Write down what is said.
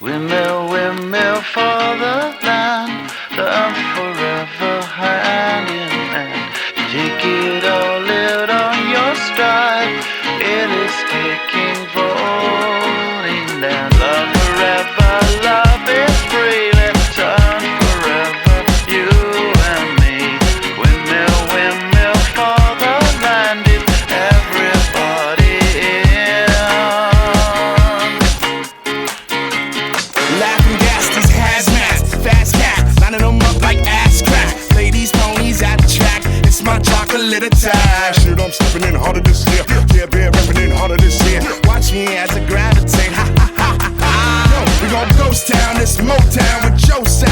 Windmill, windmill for the land, the forever hand in hand. Take it all out on your stride, it is taking, falling down. Love forever, love is free, let's turn forever, you and me. Windmill, windmill for the land, is everybody in? Laughing gas, these hazmats, fast cats, lining them up like ass crack. Ladies, ponies at the track, it's my chocolate attack. Shit, I'm stepping in harder this year. Yeah, bear repping in harder this year. Watch me as I gravitate. Ha ha ha ha ha. Yo, we gon' ghost town, this Motown with Joe sound.